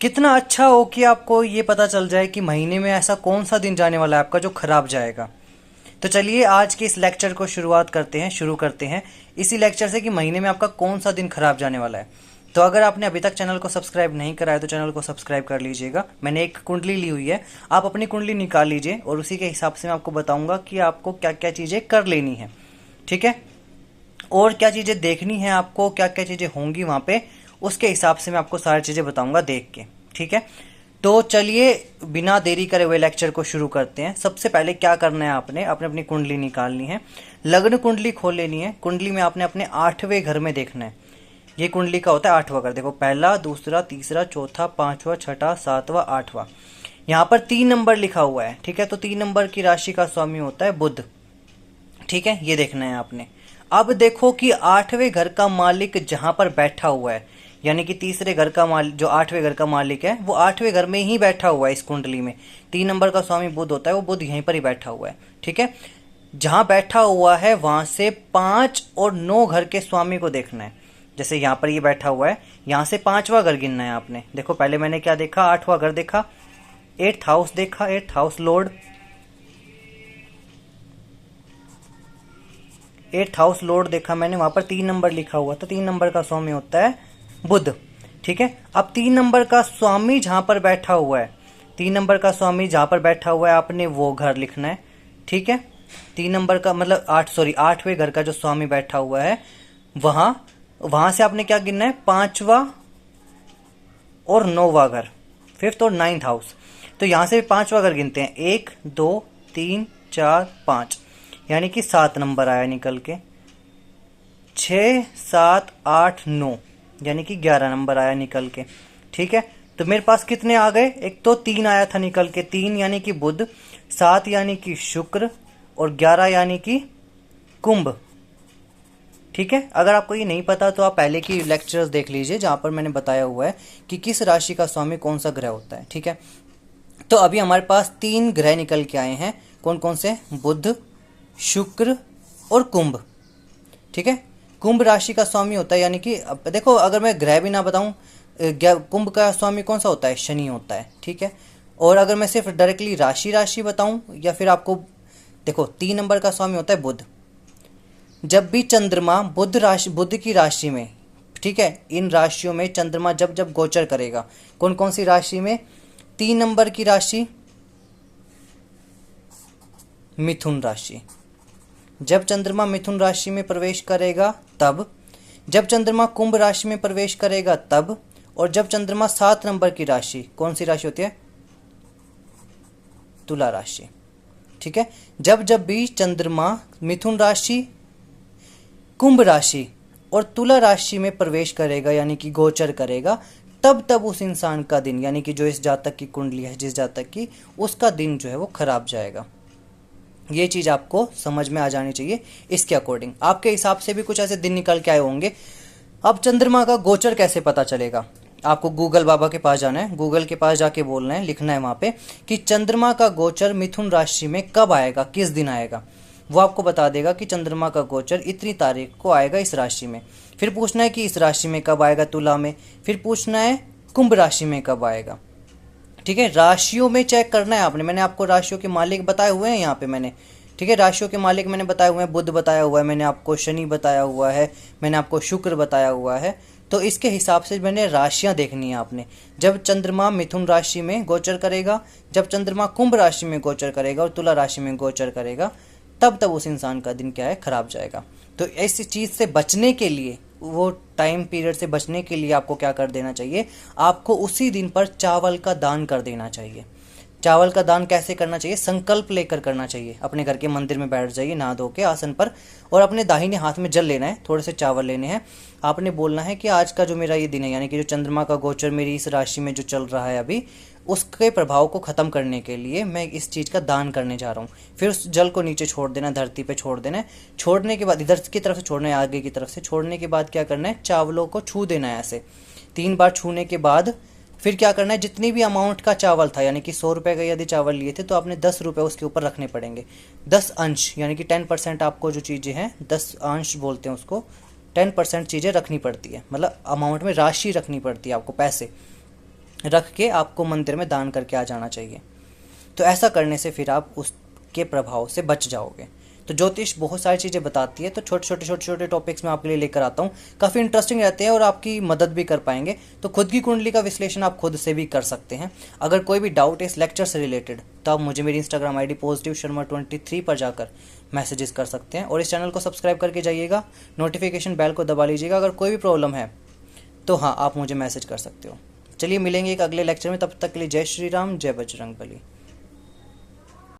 कितना अच्छा हो कि आपको ये पता चल जाए कि महीने में ऐसा कौन सा दिन जाने वाला है आपका जो खराब जाएगा। तो चलिए आज के इस लेक्चर को शुरू करते हैं इसी लेक्चर से कि महीने में आपका कौन सा दिन खराब जाने वाला है। तो अगर आपने अभी तक चैनल को सब्सक्राइब नहीं करा है तो चैनल को सब्सक्राइब कर लीजिएगा। मैंने एक कुंडली ली हुई है, आप अपनी कुंडली निकाल लीजिए और उसी के हिसाब से मैं आपको बताऊंगा कि आपको क्या क्या चीज़ें कर लेनी है, ठीक है, और क्या चीज़ें देखनी है आपको, क्या क्या चीज़ें होंगी वहाँ पे, उसके हिसाब से मैं आपको सारी चीज़ें बताऊंगा देख के, ठीक है। तो चलिए बिना देरी करे हुए लेक्चर को शुरू करते हैं। सबसे पहले क्या करना है, आपने अपने अपनी कुंडली निकालनी है, लग्न कुंडली खोल लेनी है। कुंडली में आपने अपने 8वें घर में देखना है। ये कुंडली का होता है 8वां घर। देखो, पहला, दूसरा, तीसरा, चौथा, 5वां, 6ठा, 7वां, 8वां। यहाँ पर 3 नंबर लिखा हुआ है, ठीक है। तो 3 नंबर की राशि का स्वामी होता है बुध, ठीक है। ये देखना है आपने। अब देखो कि 8वें घर का मालिक जहां पर बैठा हुआ है, यानी कि तीसरे घर का मालिक, जो 8वें घर का मालिक है वो 8वें घर में ही बैठा हुआ है। इस कुंडली में 3 नंबर का स्वामी बुध होता है, वो बुध यहीं पर ही बैठा हुआ है, ठीक है। जहां बैठा हुआ है वहां से 5 और 9 घर के स्वामी को देखना है। जैसे यहाँ पर ये बैठा हुआ है, यहाँ से 5वां घर गिनना है आपने। देखो, पहले मैंने क्या देखा, 8वां घर देखा, 8th हाउस देखा, 8th house Lord, 8th house Lord देखा मैंने। वहां पर 3 नंबर लिखा हुआ था, 3 नंबर का स्वामी होता है बुध, ठीक है। अब 3 नंबर का स्वामी जहां पर बैठा हुआ है, 3 नंबर का स्वामी जहां पर बैठा हुआ है, आपने वो घर लिखना है, ठीक है। 3 नंबर का मतलब 8वें घर का जो स्वामी बैठा हुआ है वहां वहां से आपने क्या गिनना है, 5वां और 9वां घर, 5th और 9th हाउस। तो यहां से 5वां घर गिनते हैं, 1 2 3 4 5, यानी कि 7 नंबर आया निकल के। 6 7 8 9, यानी कि 11 नंबर आया निकल के, ठीक है। तो मेरे पास कितने आ गए, एक तो 3 आया था निकल के, 3 यानी कि बुध, 7 यानी कि शुक्र और 11 यानी कि कुंभ, ठीक है। अगर आपको ये नहीं पता तो आप पहले की लेक्चर्स देख लीजिए जहां पर मैंने बताया हुआ है कि किस राशि का स्वामी कौन सा ग्रह होता है, ठीक है। तो अभी हमारे पास 3 ग्रह निकल के आए हैं, कौन कौन से, बुध, शुक्र और कुंभ, ठीक है। कुंभ राशि का स्वामी होता है, यानी कि देखो, अगर मैं ग्रह भी ना बताऊं, कुंभ का स्वामी कौन सा होता है, शनि होता है, ठीक है। और अगर मैं सिर्फ डायरेक्टली राशि राशि बताऊं या फिर आपको, देखो 3 नंबर का स्वामी होता है बुध। जब भी चंद्रमा बुध की राशि में, ठीक है, इन राशियों में चंद्रमा जब जब गोचर करेगा, कौन कौन सी राशि में, 3 नंबर की राशि मिथुन राशि, जब चंद्रमा मिथुन राशि में प्रवेश करेगा तब, जब चंद्रमा कुंभ राशि में प्रवेश करेगा तब, और जब चंद्रमा 7 नंबर की राशि, कौन सी राशि होती है, तुला राशि, ठीक है। जब जब भी चंद्रमा मिथुन राशि, कुंभ राशि और तुला राशि में प्रवेश करेगा, यानी कि गोचर करेगा, तब तब उस इंसान का दिन, यानी कि जो इस जातक की कुंडली है, जिस जातक की, उसका दिन जो है वो खराब जाएगा। ये चीज आपको समझ में आ जानी चाहिए। इसके अकॉर्डिंग आपके हिसाब से भी कुछ ऐसे दिन निकल के आए होंगे। अब चंद्रमा का गोचर कैसे पता चलेगा, आपको गूगल बाबा के पास जाना है, गूगल के पास जाके बोलना है, लिखना है वहां पे कि चंद्रमा का गोचर मिथुन राशि में कब आएगा, किस दिन आएगा। वो आपको बता देगा कि चंद्रमा का गोचर इतनी तारीख को आएगा इस राशि में। फिर पूछना है कि इस राशि में कब आएगा, तुला में। फिर पूछना है कुंभ राशि में कब आएगा, ठीक है। राशियों में चेक करना है आपने। मैंने आपको राशियों के मालिक बताए हुए हैं यहाँ पे मैंने, ठीक है। राशियों के मालिक मैंने बताए हुए हैं, बुध बताया हुआ है मैंने आपको, शनि बताया हुआ है मैंने आपको, शुक्र बताया हुआ है। तो इसके हिसाब से मैंने राशियां देखनी है आपने। जब चंद्रमा मिथुन राशि में गोचर करेगा, जब चंद्रमा कुंभ राशि में गोचर करेगा और तुला राशि में गोचर करेगा, तब तब उस इंसान का दिन क्या है, खराब जाएगा। तो इस चीज़ से बचने के लिए, वो टाइम पीरियड से बचने के लिए आपको क्या कर देना चाहिए, आपको उसी दिन पर चावल का दान कर देना चाहिए। चावल का दान कैसे करना चाहिए, संकल्प लेकर करना चाहिए। अपने घर के मंदिर में बैठ जाइए नहा धो के आसन पर, और अपने दाहिने हाथ में जल लेना है, थोड़े से चावल लेने हैं। आपने बोलना है कि आज का जो मेरा ये दिन है, यानी कि जो चंद्रमा का गोचर मेरी इस राशि में जो चल रहा है अभी, उसके प्रभाव को खत्म करने के लिए मैं इस चीज़ का दान करने जा रहा हूँ। फिर उस जल को नीचे छोड़ देना, धरती पे छोड़ देना है। छोड़ने के बाद इधर की तरफ से छोड़ना है, आगे की तरफ से छोड़ने के बाद क्या करना है, चावलों को छू देना है ऐसे 3 बार। छूने के बाद फिर क्या करना है, जितनी भी अमाउंट का चावल था, यानी कि 100 रुपये का यदि चावल लिए थे तो आपने 10 रुपये उसके ऊपर रखने पड़ेंगे। 10 अंश, यानी कि 10% आपको जो चीज़ें हैं, 10 अंश बोलते हैं उसको, 10% चीज़ें रखनी पड़ती है, मतलब अमाउंट में राशि रखनी पड़ती है आपको, पैसे। रख के आपको मंदिर में दान करके आ जाना चाहिए। तो ऐसा करने से फिर आप उसके प्रभाव से बच जाओगे। तो ज्योतिष बहुत सारी चीज़ें बताती है, तो छोटे छोटे टॉपिक्स में आपके लिए लेकर आता हूँ, काफ़ी इंटरेस्टिंग रहते हैं और आपकी मदद भी कर पाएंगे। तो खुद की कुंडली का विश्लेषण आप खुद से भी कर सकते हैं। अगर कोई भी डाउट है इस लेक्चर से रिलेटेड तो आप मुझे मेरी इंस्टाग्राम आईडी positivesharma23 पर जाकर मैसेजेस कर सकते हैं, और इस चैनल को सब्सक्राइब करके जाइएगा, नोटिफिकेशन बेल को दबा लीजिएगा। अगर कोई भी प्रॉब्लम है तो हाँ, आप मुझे मैसेज कर सकते हो। चलिए मिलेंगे एक अगले लेक्चर में, तब तक के लिए जय श्री राम, जय बजरंग बली।